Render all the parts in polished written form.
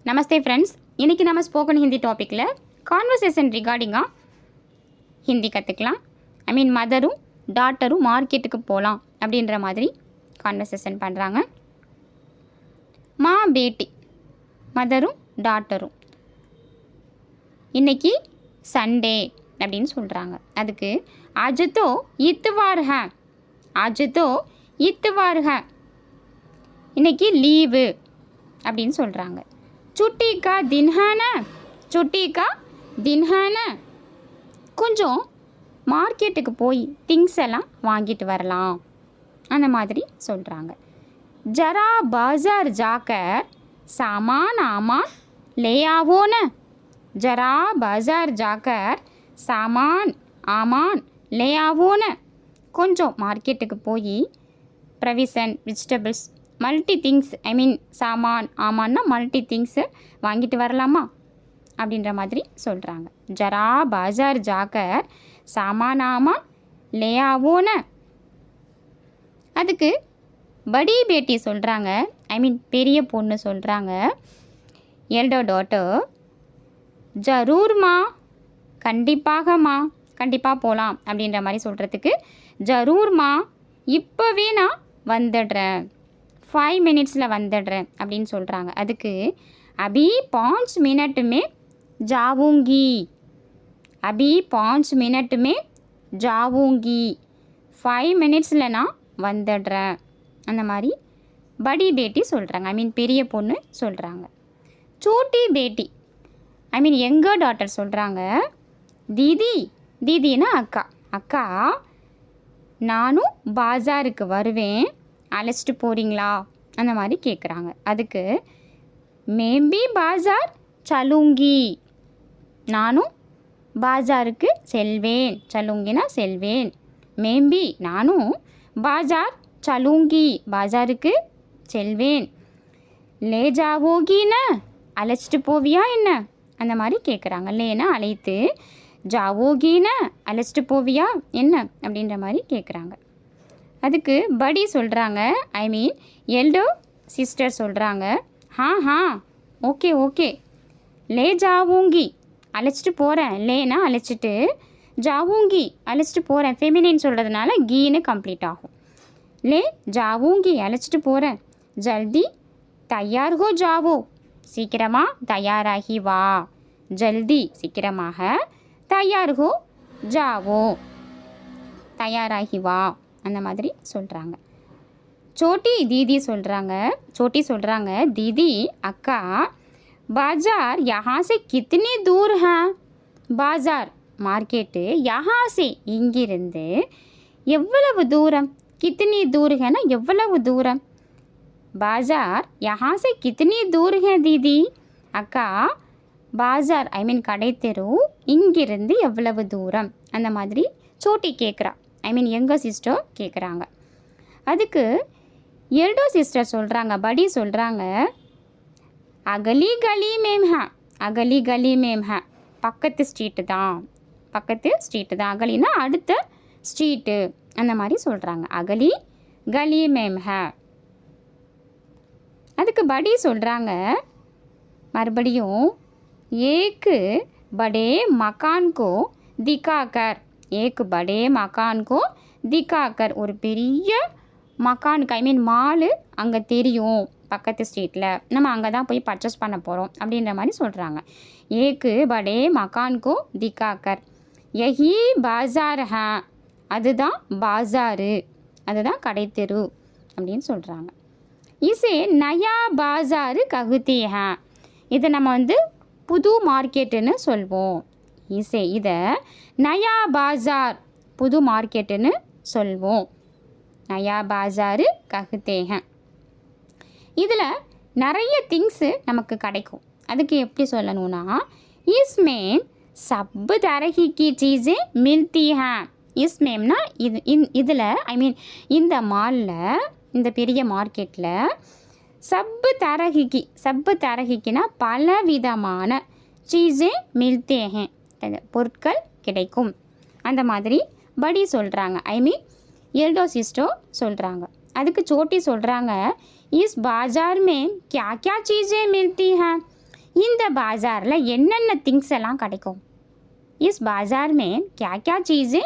நமஸ்தே friends. இன்றைக்கி நம்ம spoken Hindi டாப்பிக்கில் கான்வர்சேஷன் ரிகார்டிங்காக ஹிந்தி கற்றுக்கலாம். மதரும் டாட்டரும் மார்க்கெட்டுக்கு போகலாம் அப்படின்ற மாதிரி கான்வர்சேஷன் பண்ணுறாங்க. மா பேட்டி, மதரும் டாட்டரும் இன்றைக்கி சண்டே அப்படின்னு சொல்கிறாங்க. அதுக்கு ஆஜ்தோ இத்துவார் ஹே, ஆஜ்தோ இத்துவார் ஹே, இன்றைக்கி லீவு அப்படின்னு சொல்கிறாங்க. छुट्टी का दिन है ना, छुट्टी का दिन है ना, கொஞ்சம் மார்க்கெட்டுக்கு போய் திங்ஸ் எல்லாம் வாங்கிட்டு வரலாம் அந்த மாதிரி சொல்கிறாங்க. ஜரா பாஜார் ஜாக்கர் சாமான் ஆமான் லே आवो ना, जरा बाजार जाकर सामान आमान ले आवो ना, கொஞ்சம் மார்க்கெட்டுக்கு போய் ப்ரொவிஷன் வெஜிடபிள்ஸ் மல்டி திங்ஸ் சாமான் ஆமான்னா மல்டி திங்ஸு வாங்கிட்டு வரலாமா அப்படின்ற மாதிரி சொல்கிறாங்க. ஜரா பாஜார் ஜாக்கர் சாமான் ஆமான் லே ஆவோன. அதுக்கு படி பேட்டி சொல்கிறாங்க, பெரிய பொண்ணு சொல்கிறாங்க. எல்டர் டாட்டர் ஜரூர்மா, கண்டிப்பாகம்மா, கண்டிப்பாக போகலாம் அப்படின்ற மாதிரி சொல்கிறதுக்கு ஜரூர்மா, இப்போவே நான் வந்துடுறேன், 5 மினிட்ஸில் வந்துடுறேன் அப்படின்னு சொல்கிறாங்க. அதுக்கு அபி 5 மினிட் மே ஜாவூங்கி, அபி 5 மினிட் மே ஜாவூங்கி, 5 மினிட்ஸில் நான் வந்துடுறேன் அந்த மாதிரி படி பேட்டி சொல்கிறாங்க. பெரிய பொண்ணு சொல்கிறாங்க. சோட்டி பேட்டி எங்கர் டாட்டர் சொல்கிறாங்க. தீதி, தீதினா அக்கா, அக்கா நானும் பாஜாருக்கு வருவேன், அழைச்சிட்டு போகிறீங்களா அந்த மாதிரி கேட்குறாங்க. அதுக்கு மேம்பி பாஜார் சலுங்கி, நானும் பாஜாருக்கு செல்வேன், சலுங்கினா செல்வேன், மேம்பி நானும் பாஜார் சலுங்கி, பாஜாருக்கு செல்வேன், லே ஜாவோகின்னா அழைச்சிட்டு போவியா என்ன அந்த மாதிரி கேட்குறாங்க. லேனா அழைத்து, ஜாவோகின்னா அழைச்சிட்டு போவியா என்ன அப்படின்ற மாதிரி கேட்குறாங்க. அதுக்கு படி சொல்கிறாங்க, எல்டோ சிஸ்டர் சொல்கிறாங்க. ஹா ஓகே ஓகே, லே ஜாவூங்கி அழைச்சிட்டு போகிறேன், லேனா அழைச்சிட்டு, ஜாவூங்கி அழைச்சிட்டு போகிறேன், ஃபெமினின் சொல்கிறதுனால கீன்னு கம்ப்ளீட் ஆகும். லே ஜாவூங்கி அழைச்சிட்டு போகிறேன், ஜல்தி தயார் ஹோ ஜாவோ, சீக்கிரமாக தயாராகி வா, ஜல்தி சீக்கிரமாக தயார் ஹோ ஜாவோ, தயாராகி வா அந்த மாதிரி சொல்கிறாங்க. சோட்டி தீதி சொல்கிறாங்க, சோட்டி சொல்கிறாங்க, தீதி அக்கா, பாஜார் யஹா சே கித்தனி தூர் ஹே, பாஜார் மார்க்கெட்டு யஹா சே இங்கிருந்து எவ்வளவு தூரம், கித்தனி தூர் ஹேனா எவ்வளவு தூரம், பாஜார் யஹா சே கித்தனி தூர் ஹே தீதி, அக்கா பாஜார் கடை தெரு இங்கிருந்து எவ்வளவு தூரம் அந்த மாதிரி சோட்டி கேட்குறா. எங்கள் சிஸ்டர் கேட்குறாங்க. அதுக்கு எல்டோ சிஸ்டர் சொல்கிறாங்க, படி சொல்கிறாங்க, அகலி கலி மேம் ஹே, அகலி கலி மேம் ஹே, பக்கத்து ஸ்ட்ரீட்டு தான், பக்கத்து ஸ்ட்ரீட்டு தான், அகலினா அடுத்த ஸ்ட்ரீட்டு அந்த மாதிரி சொல்கிறாங்க. அகலி கலி மேம் ஹே. அதுக்கு படி சொல்கிறாங்க மறுபடியும், ஏக்கு படே மக்கான் கோ திகாக்கர், ஏக்கு படே மக்கான் கோ திகாக்கர், ஒரு பெரிய மக்கானுக்கு மாலு அங்கே தெரியும் பக்கத்து ஸ்ட்ரீட்டில், நம்ம அங்கே தான் போய் பர்ச்சேஸ் பண்ண போகிறோம் அப்படின்ற மாதிரி சொல்கிறாங்க. ஏக்கு படே மக்கான் கோ திகாக்கர், யஹி பாஜார் ஹே, அதுதான் பாஜாரு, அதுதான் கடை தெரு அப்படின்னு சொல்கிறாங்க. இசே நயா பாஜாரு ககுதி ஹே, இதை நம்ம புது மார்க்கெட்டுன்னு சொல்வோம். இதை நயா பாஜார், புது மார்க்கெட்டுன்னு சொல்வோம், நயா பாஜாரு ககுதே ஹே. இதில் நிறைய திங்ஸு நமக்கு கிடைக்கும். அதுக்கு எப்படி சொல்லணும்னா, இஸ்மேம் சப் தரஹி கி சீஸே மில்தி ஹே, இஸ்மேம்னா இதில் இந்த மாலில், இந்த பெரிய மார்க்கெட்டில் சப்பு தரகிக்கு, சப்பு தரகிக்குனா பல விதமான சீஸே மில்தே ஹே, பொருட்கள் கிடைக்கும் அந்த மாதிரி படி சொல்கிறாங்க. எல்டோ சிஸ்டர் சொல்கிறாங்க. அதுக்கு சோட்டி சொல்கிறாங்க, इस बाज़ार में क्या क्या चीज़ें मिलती हैं, இந்த பாஜாரில் என்னென்ன திங்ஸ் எல்லாம் கிடைக்கும்? इस बाज़ार में क्या क्या चीज़ें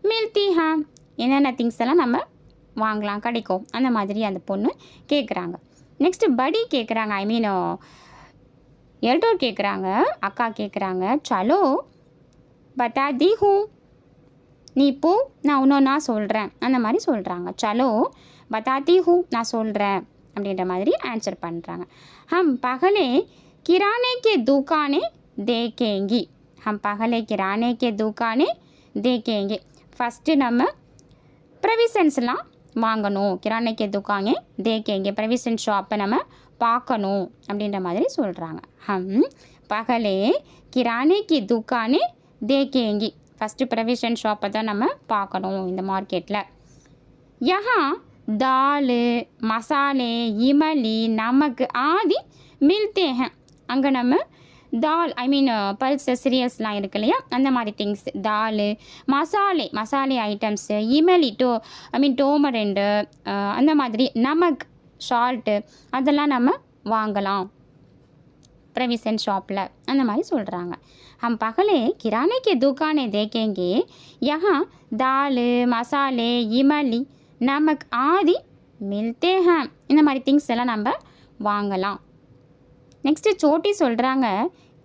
मिलती हैं? என்னென்ன திங்ஸ் எல்லாம் நம்ம வாங்கலாம் கிடைக்கும் அந்த மாதிரி அந்த பொண்ணு கேட்குறாங்க. நெக்ஸ்ட்டு படி கேட்குறாங்க, ஐ மீன் எல்டோர் கேட்குறாங்க, அக்கா கேட்குறாங்க, சலோ பத்தா தி ஹூ, நீ போ நான் இன்னொன்னா சொல்கிறேன் அந்த மாதிரி சொல்கிறாங்க. சலோ பத்தாத்தி ஹூ, நான் சொல்கிறேன் அப்படின்ற மாதிரி ஆன்சர் பண்ணுறாங்க. ஹம் பகலே கிரானே கே துக்கானே தேக்கேங்கி, हम पहले किराने के दुकाने देखेंगे. ஃபஸ்ட்டு நம்ம ப்ரொவிஷன்ஸ்லாம் வாங்கணும், கிரானைக்கே துக்கானே தேக்கேங்க, ப்ரொவிஷன் ஷாப்பை நம்ம பார்க்கணும் அப்படின்ற மாதிரி சொல்கிறாங்க. ஹம் பகலே கிரானைக்கு துக்கானே தேக்கேங்கி, ஃபஸ்ட்டு ப்ரொவிஷன் ஷாப்பை தான் நம்ம பார்க்கணும் இந்த மார்க்கெட்டில். யஹா தால் மசாலே இமலி நமக்கு ஆதி மில்தே ஹேன், அங்கே நம்ம தால் ஐ மீன் பல்ஸ் சீரியல்ஸ்லாம் இருக்கு இல்லையா, அந்த மாதிரி திங்ஸ், தால் மசாலே ஐட்டம்ஸு, இமலி ஐ மீன் டோமரெண்டு, அந்த மாதிரி நமக் சால்ட்டு அதெல்லாம் நம்ம வாங்கலாம் ப்ரொவிஷன் ஷாப்பில் அந்த மாதிரி சொல்கிறாங்க. हम पहले किराने के दुकानें देखेंगे, यहाँ दाल मसाले इमली நமக் ஆதி மில்தே ஹேன், இந்த மாதிரி திங்ஸ் எல்லாம் நம்ம வாங்கலாம். நெக்ஸ்ட்டு சோட்டி சொல்கிறாங்க,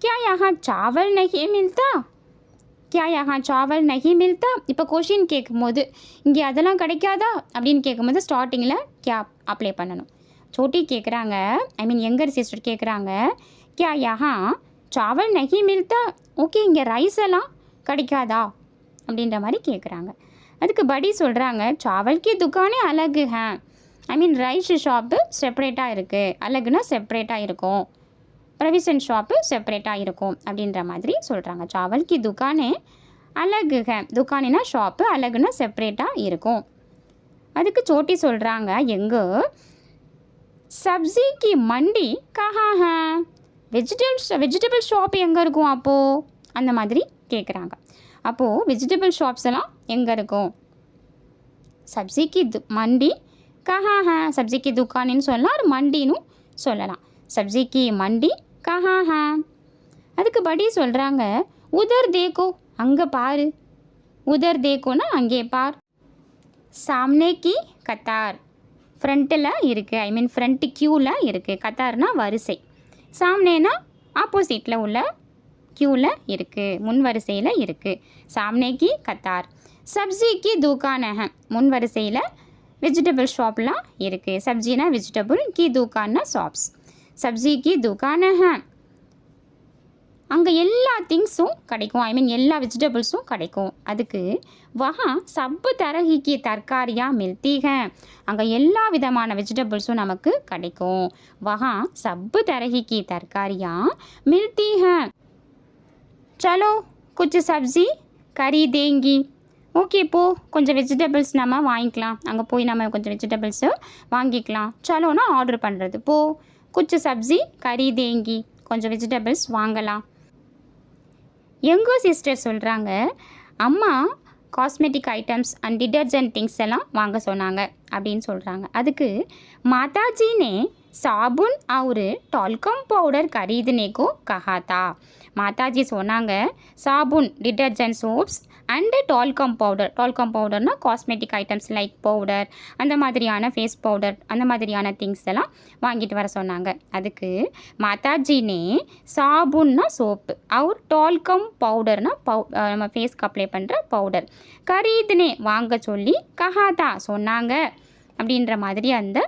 क्या यहाँ चावल नहीं मिलता, क्या यहाँ चावल नहीं मिलता. இப்போ கொஷின் கேட்கும்போது இங்கே அதெல்லாம் கிடைக்காதா அப்படின்னு கேட்கும்போது ஸ்டார்டிங்கில் क्या அப்ளை பண்ணணும். சோட்டி கேட்குறாங்க, ஐ மீன் யங்கர் சிஸ்டர் கேட்குறாங்க, क्या यहाँ चावल नहीं मिलता, ஓகே இங்கே ரைஸ் எல்லாம் கிடைக்காதா அப்படின்ற மாதிரி கேட்குறாங்க. அதுக்கு படி சொல்கிறாங்க, சாவல் கி துக்கானே அலகு ஹே, ஐ மீன் ரைஸ் ஷாப்பு செப்பரேட்டாக இருக்குது, அலகுனா செப்பரேட்டாக இருக்கும், ப்ரொவிஷன் ஷாப்பு செப்பரேட்டாக இருக்கும் அப்படின்ற மாதிரி சொல்கிறாங்க. சாவல் கி துக்கானே அலகு ஹே, துக்கானினா ஷாப்பு, அலகுனா செப்பரேட்டாக இருக்கும். அதுக்கு சோட்டி சொல்கிறாங்க, எங்கே சப்ஜி கி மண்டி கஹா ஹே, வெஜிடபிள் ஷாப் எங்கே இருக்கும் அப்போது அந்த மாதிரி கேட்குறாங்க. அப்போது வெஜிடபிள் ஷாப்ஸ் எல்லாம் எங்கே இருக்கும்? சப்ஜி கி மண்டி கஹா ஹே, சப்ஜி கி துக்கானின்னு சொல்லலாம், ஒரு மண்டின்னு சொல்லலாம். சப்ஜி கி மண்டி கஹா ஹே. அதுக்கு படி சொல்கிறாங்க, உதர் தேக்கோ, அங்கே பாரு, உதர் தேக்கோனா அங்கே பார். சாம்னே கி கத்தார், ஃப்ரண்ட்டில் இருக்குது, ஐ மீன் ஃப்ரண்ட் க்யூவில் இருக்குது, கத்தார்னா வரிசை, சாம்னேனா ஆப்போசிட்டில் உள்ள க்யூவில் இருக்குது, முன் வரிசையில் இருக்குது, சாம்னே கி கத்தார். சப்ஜி கி துக்கான ஹே, முன் வரிசையில் வெஜிடபிள் ஷாப்லாம் இருக்குது, சப்ஜினா வெஜிடபிள், கி துக்கான்னா ஷாப்ஸ், சப்ஜி கி துக்கான ஹே, அங்கே எல்லா திங்ஸும் கிடைக்கும், ஐ மீன் எல்லா வெஜிடபிள்ஸும் கிடைக்கும். அதுக்கு வஹா சப்பு தரஹிக்கு தர்காரியாக மில்தி ஹே, அங்கே எல்லா விதமான வெஜிடபிள்ஸும் நமக்கு கிடைக்கும். வஹா சப்பு தரஹிக்கு தர்காரியாக மில்தி ஹே. சலோ குछ சப்ஜி கரீதேங்கி, ஓகே போ கொஞ்சம் வெஜிடபிள்ஸ் நம்ம வாங்கிக்கலாம், அங்கே போய் நம்ம கொஞ்சம் வெஜிடபிள்ஸு வாங்கிக்கலாம். சலோனா ஆர்டர் பண்ணுறது, போ குछ சப்ஜி கரீதேங்கி, கொஞ்சம் வெஜிடபிள்ஸ் வாங்கலாம். எங்கோ சிஸ்டர் சொல்கிறாங்க, அம்மா cosmetic items and detergent things எல்லாம் வாங்க சொன்னாங்க அப்படின்னு சொல்கிறாங்க. அதுக்கு மாதாஜினே साबुन और टॉल्कम पाउडर खरीदने को कहा था. மாதாஜி சொன்னாங்க சாபுன் டிடர்ஜென்ட் சோப்ஸ் அண்டு டால்கம் பவுடர்னா காஸ்மெட்டிக் ஐட்டம்ஸ் லைக் பவுடர், அந்த மாதிரியான ஃபேஸ் பவுடர், அந்த மாதிரியான திங்ஸ் எல்லாம் வாங்கிட்டு வர சொன்னாங்க. அதுக்கு மாதாஜினே சாபுன்னா சோப்பு, அவர் டால்கம் பவுடர்னா நம்ம ஃபேஸ்க்கு அப்ளை பண்ணுற பவுடர், கரீதுனே வாங்க சொல்லி, கஹாதா சொன்னாங்க அப்படின்ற மாதிரி அந்த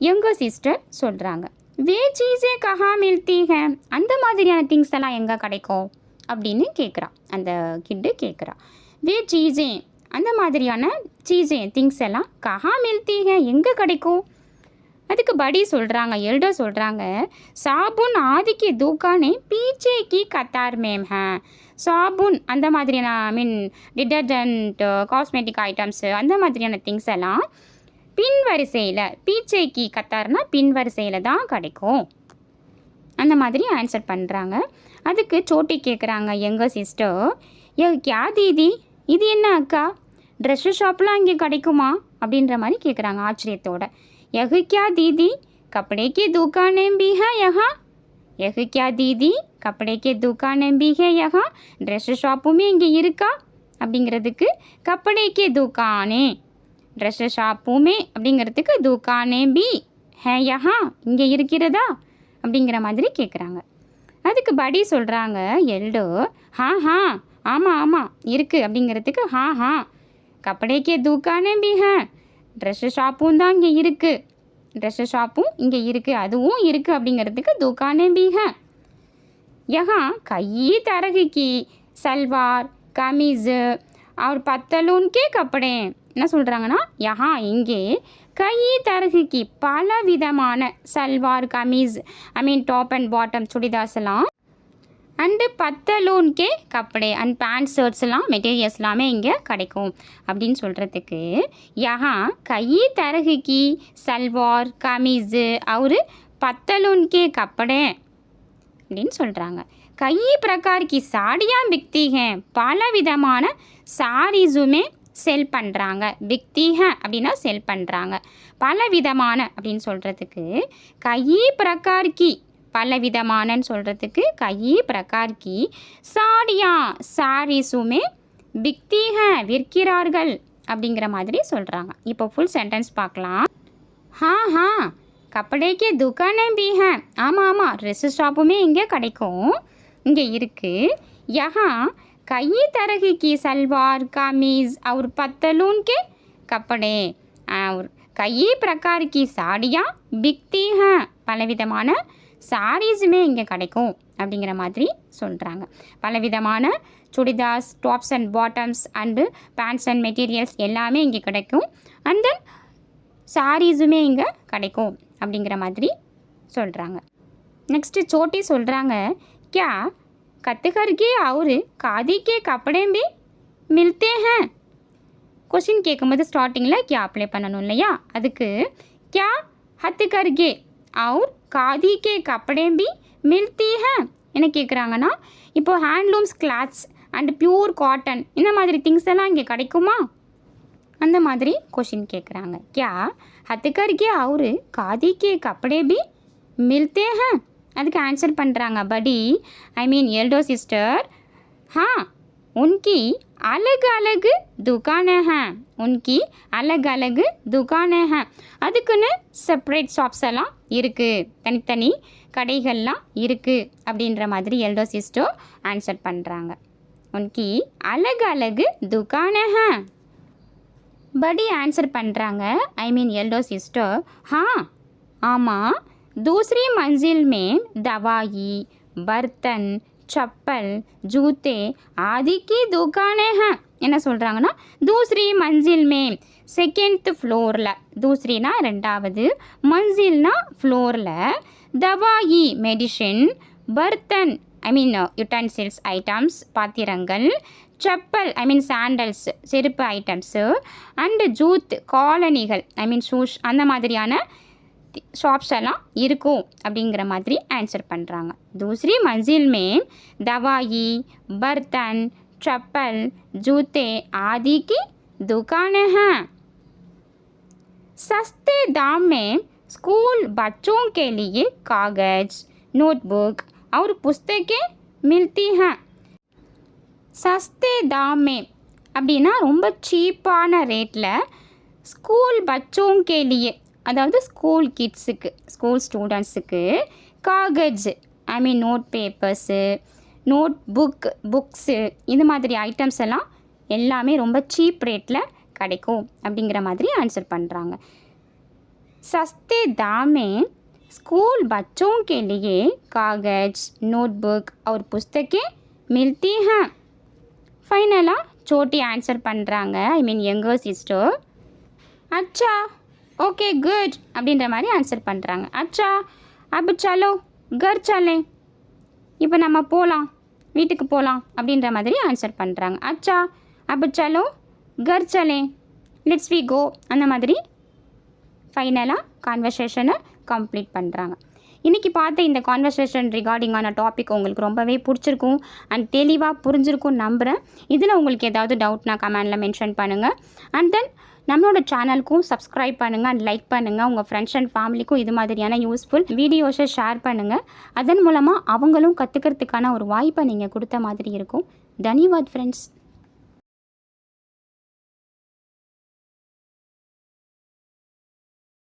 எங்கள் சிஸ்டர் சொல்கிறாங்க. வே சீஸே கஹா மில்தி ஹே, அந்த மாதிரியான திங்ஸ் எல்லாம் எங்கே கிடைக்கும் அப்படின்னு கேட்குறா, அந்த கிட்டு கேட்குறா. வே சீஸே, அந்த மாதிரியான சீஸே திங்ஸ் எல்லாம் கஹா மில்தி ஹே, எங்கே கிடைக்கும்? அதுக்கு படி சொல்கிறாங்க, எல்டர் சொல்கிறாங்க, சாபுன் ஆதிக்கு தூக்கானே பீச்சே கி கத்தார் மேம் ஹே. சாபுன் அந்த மாதிரியான ஐ மீன் டிடர்ஜென்ட் காஸ்மெட்டிக் ஐட்டம்ஸு அந்த மாதிரியான திங்ஸ் எல்லாம் பின் வரிசையில், பீச்சைக்கு கத்தார்னா பின் வரிசையில் தான் கிடைக்கும் அந்த மாதிரி ஆன்சர் பண்ணுறாங்க. அதுக்கு சோட்டி கேட்குறாங்க எங்கள் சிஸ்டர், யா தீதி இது என்ன அக்கா, ட்ரெஸ்ஸு ஷாப்லாம் இங்கே கிடைக்குமா அப்படின்ற மாதிரி கேட்குறாங்க ஆச்சரியத்தோட. யஹு கியா தீதி கப்படே கி துக்கானே பி ஹே யஹா, यह क्या दीदी कपड़े के दुकानें भी है यहाँ ட்ரெஸ் ஷாப்புமே இங்கே இருக்கா அப்படிங்கிறதுக்கு கப்படே கே துக்கானே ட்ரெஸ் ஷாப்புமே அப்படிங்கிறதுக்கு துக்கானே பி ஹே யஹா இங்கே இருக்கிறதா அப்படிங்கிற மாதிரி கேட்குறாங்க. அதுக்கு படி சொல்கிறாங்க எல்டோ ஹா ஆமாம் ஆமாம் இருக்குது அப்படிங்கிறதுக்கு ஹா கப்படே கே துக்கானே பி ஹே ட்ரெஸ் ஷாப்பும் தான் இங்கே இருக்குது ட்ரெஸ் ஷாப்பும் இங்கே இருக்குது அதுவும் இருக்குது அப்படிங்கிறதுக்கு துக்கானே பி ஹே யஹா கई तरह की सलवार कमीज़ और पतलून के कपड़े என்ன சொல்கிறாங்கன்னா யஹா இங்கே கई तरह की பல விதமான salwar kameez top and bottom சுடிதாஸ்லாம் அண்டு பத்தலூன் கே கப்படே அண்ட் பேண்ட் ஷர்ட்ஸ்லாம் மெட்டீரியல்ஸ் எல்லாமே இங்கே கிடைக்கும் அப்படின்னு சொல்கிறதுக்கு யஹா கई तरह की சல்வார் கமீஸு और पतलून के कपड़े அப்படின்னு சொல்கிறாங்க. कई प्रकार की साड़ियाँ बिकती हैं பல விதமான சாரீஸுமே செல் பண்ணுறாங்க பிக்தி அப்படின்னா செல் பண்ணுறாங்க பல விதமான அப்படின்னு சொல்கிறதுக்கு கई प्रकार की பல விதமானன்னு சொல்கிறதுக்கு கई प्रकार की साड़ियाँ சாரீஸுமே பிக்தி விற்கிறார்கள் அப்படிங்கிற மாதிரி சொல்கிறாங்க. இப்போ ஃபுல் சென்டென்ஸ் பார்க்கலாம். हाँ கப்படே கே துக்கானே பி ஹே ஆமாம் ட்ரெஸ் ஷாப்புமே இங்கே கிடைக்கும் இங்கே இருக்குது. யஹா कई तरह की सलवार कमीज़ और पतलून के कपड़े और कई प्रकार की साड़ियाँ बिकती हैं பலவிதமான சாரீஸுமே இங்கே கிடைக்கும் அப்படிங்கிற மாதிரி சொல்கிறாங்க. பலவிதமான churidars tops and bottoms and pants and materials எல்லாமே இங்கே கிடைக்கும் அண்ட் தென் சாரீஸுமே இங்கே கிடைக்கும் அப்படிங்கிற மாதிரி சொல்கிறாங்க. நெக்ஸ்ட்டு சோட்டி சொல்கிறாங்க क्या कत्तकर के और खादी के कपड़े भी मिलते हैं கொஷின் கேட்கும்போது ஸ்டார்டிங்கில் क्या அப்ளை பண்ணணும் இல்லையா அதுக்கு क्या हथकर के और खादी के कपड़े भी मिलती हैं என்ன கேட்குறாங்கன்னா இப்போது handlooms clothes and pure cotton இந்த மாதிரி திங்ஸ் எல்லாம் இங்கே கிடைக்குமா அந்த மாதிரி क्वेश्चन கேட்குறாங்க. क्या हथकर के और खादी के कपड़े भी मिलते हैं அதுக்கு ஆன்சர் பண்ணுறாங்க படி एल्डो सिस्टर हाँ उनकी अलग अलग दुकानें हैं उनकी अलग अलग दुकानें हैं அதுக்குன்னு செப்பரேட் ஷாப்ஸ் எல்லாம் இருக்குது தனித்தனி கடைகள்லாம் இருக்குது அப்படின்ற மாதிரி எல்டோ சிஸ்டர் ஆன்சர் பண்ணுறாங்க. उनकी अलग अलग दुकानें हैं बड़ी आंसर பண்ணுறாங்க एल्डो सिस्टर हाँ आमां दूसरी मंजिल में दवाई बर्तन चप्पल जूते आदि की दुकानें हैं என்ன சொல்கிறாங்கன்னா दूसरी मंजिल में செகண்ட் ஃப்ளோரில் दूसरीனா ரெண்டாவது மன்சில்னா ஃப்ளோரில் दवाई மெடிஷன் பர்த்தன் யுட்டன்சில்ஸ் ஐட்டம்ஸ் பாத்திரங்கள் செப்பல் சாண்டல்ஸ் செருப்பு ஐட்டம்ஸு அண்டு ஜூத் காலனிகள் ஷூஸ் அந்த மாதிரியான ஷாப்ஸ் எல்லாம் இருக்கும் அப்படிங்கிற மாதிரி ஆன்சர் பண்ணுறாங்க. दूसरी मंजिल में दवाई बर्तन चप्पल जूते आदि की दुकानें हैं. सस्ते दाम में स्कूल बच्चों के लिए कागज नोटबुक और पुस्तकें मिलती हैं. सस्ते दाम में அப்படின்னா ரொம்ப சீப்பான ரேட்டில் ஸ்கூல் பச்சோं के लिए அதாவது ஸ்கூல் கிட்ஸுக்கு ஸ்கூல் ஸ்டூடெண்ட்ஸுக்கு Kagaz note papers note books இது மாதிரி ஐட்டம்ஸ் எல்லாம் எல்லாமே ரொம்ப சீப் ரேட்டில் கிடைக்கும் அப்படிங்கிற மாதிரி ஆன்சர் பண்ணுறாங்க. सस्ते दाम में स्कूल बच्चों के लिए कागज नोटबुक और पुस्तकें मिलती हैं. ஃபைனலாக சோட்டி ஆன்சர் பண்ணுறாங்க யங்கர் சிஸ்டர் अच्छा ओके गुड அப்படின்ற மாதிரி ஆன்சர் பண்ணுறாங்க. अच्छा अब चलो घर चलें இப்போ நம்ம போகலாம் வீட்டுக்கு போகலாம் அப்படின்ற மாதிரி ஆன்சர் பண்ணுறாங்க. अच्छा अब चलो घर चलें லெட்ஸ் வி கோ அந்த மாதிரி ஃபைனலாக கான்வர்சேஷனை கம்ப்ளீட் பண்ணுறாங்க. இன்றைக்கி பார்த்த இந்த கான்வர்சேஷன் ரிகார்டிங்கான டாபிக் உங்களுக்கு ரொம்பவே பிடிச்சிருக்கும் அண்ட் தெளிவாக புரிஞ்சிருக்கும் நம்புகிறேன். இதில் உங்களுக்கு ஏதாவது டவுட்னா கமெண்டில் மென்ஷன் பண்ணுங்கள். அண்ட் தென் நம்மளோட சேனலுக்கும் சப்ஸ்கிரைப் பண்ணுங்கள் அண்ட் லைக் பண்ணுங்கள். உங்கள் ஃப்ரெண்ட்ஸ் அண்ட் ஃபேமிலிக்கும் இது மாதிரியான யூஸ்ஃபுல் வீடியோஸை ஷேர் பண்ணுங்கள். அதன் மூலமாக அவங்களும் கற்றுக்கிறதுக்கான ஒரு வாய்ப்பை நீங்கள் கொடுத்த மாதிரி இருக்கும். தன்யவாத் ஃப்ரெண்ட்ஸ்.